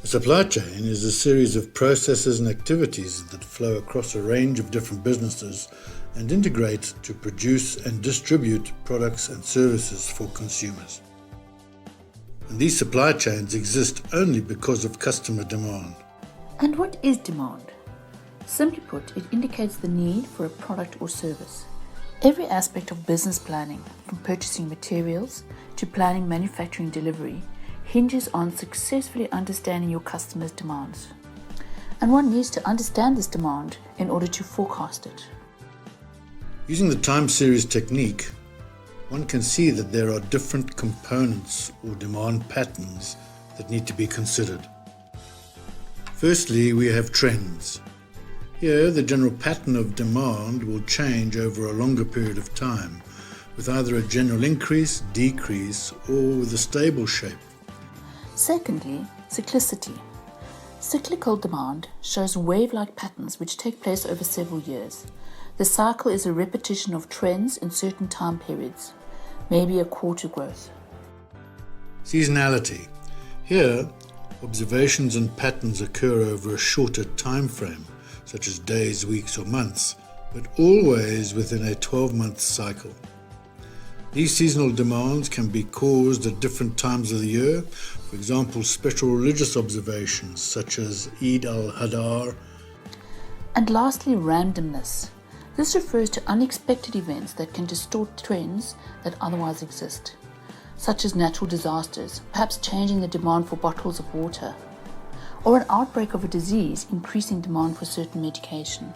A supply chain is a series of processes and activities that flow across a range of different businesses and integrate to produce and distribute products and services for consumers. And these supply chains exist only because of customer demand. And what is demand? Simply put, it indicates the need for a product or service. Every aspect of business planning, from purchasing materials to planning manufacturing delivery, hinges on successfully understanding your customer's demands. And one needs to understand this demand in order to forecast it. Using the time series technique, one can see that there are different components or demand patterns that need to be considered. Firstly, we have trends. Here, the general pattern of demand will change over a longer period of time, with either a general increase, decrease, or with a stable shape. Secondly, cyclicity. Cyclical demand shows wave-like patterns which take place over several years. The cycle is a repetition of trends in certain time periods, maybe a quarter growth. Seasonality. Here, observations and patterns occur over a shorter time frame, such as days, weeks, or months, but always within a 12-month cycle. These seasonal demands can be caused at different times of the year, for example, special religious observations such as Eid al-Adha. And lastly, randomness. This refers to unexpected events that can distort trends that otherwise exist, such as natural disasters, perhaps changing the demand for bottles of water, or an outbreak of a disease increasing demand for certain medication.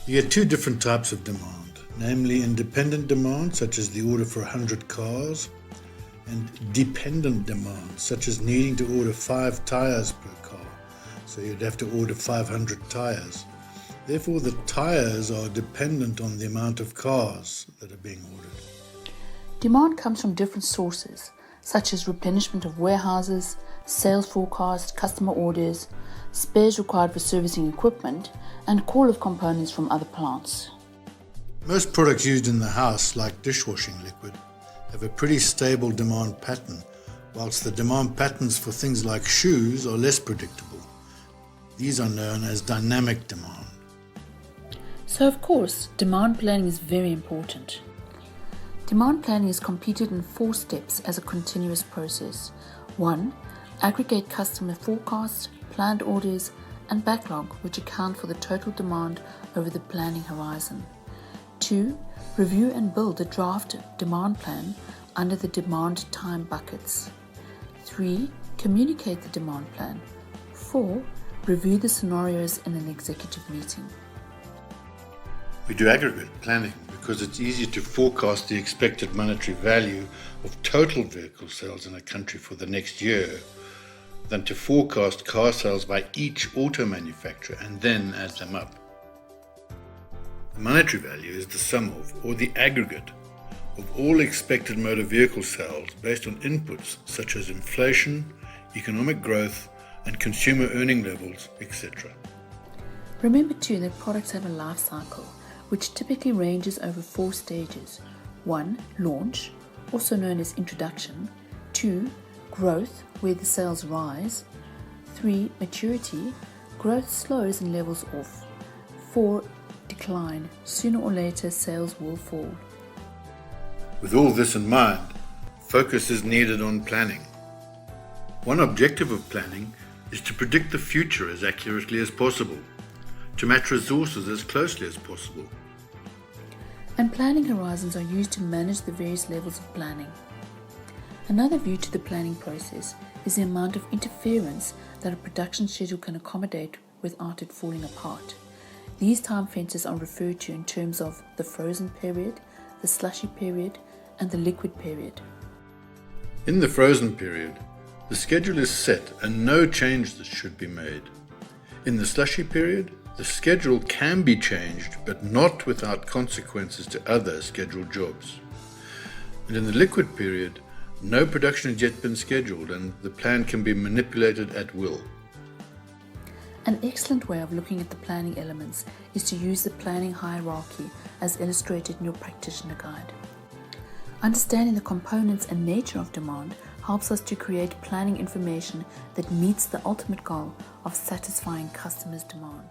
You get two different types of demand, namely independent demand, such as the order for 100 cars, and dependent demand, such as needing to order 5 tires per car, so you'd have to order 500 tires. Therefore, the tires are dependent on the amount of cars that are being ordered. Demand comes from different sources, such as replenishment of warehouses, sales forecast, customer orders, spares required for servicing equipment, and call of components from other plants. Most products used in the house, like dishwashing liquid, have a pretty stable demand pattern, whilst the demand patterns for things like shoes are less predictable. These are known as dynamic demand. So of course, demand planning is very important. Demand planning is completed in 4 steps as a continuous process. 1. Aggregate customer forecasts, planned orders, and backlog which account for the total demand over the planning horizon. 2. Review and build a draft demand plan under the demand time buckets. 3. Communicate the demand plan. 4. Review the scenarios in an executive meeting. We do aggregate planning because it's easier to forecast the expected monetary value of total vehicle sales in a country for the next year than to forecast car sales by each auto manufacturer and then add them up. The monetary value is the sum of, or the aggregate, of all expected motor vehicle sales based on inputs such as inflation, economic growth, and consumer earning levels, etc. Remember too that products have a life cycle, which typically ranges over 4 stages. 1. Launch, also known as introduction. 2. Growth, where the sales rise. 3. Maturity, growth slows and levels off. 4. Decline, sooner or later sales will fall. With all this in mind, focus is needed on planning. One objective of planning is to predict the future as accurately as possible, to match resources as closely as possible. And planning horizons are used to manage the various levels of planning. Another view to the planning process is the amount of interference that a production schedule can accommodate without it falling apart. These time fences are referred to in terms of the frozen period, the slushy period, and the liquid period. In the frozen period, the schedule is set and no changes should be made. In the slushy period, the schedule can be changed, but not without consequences to other scheduled jobs. And in the liquid period, no production has yet been scheduled and the plan can be manipulated at will. An excellent way of looking at the planning elements is to use the planning hierarchy as illustrated in your practitioner guide. Understanding the components and nature of demand helps us to create planning information that meets the ultimate goal of satisfying customers' demand.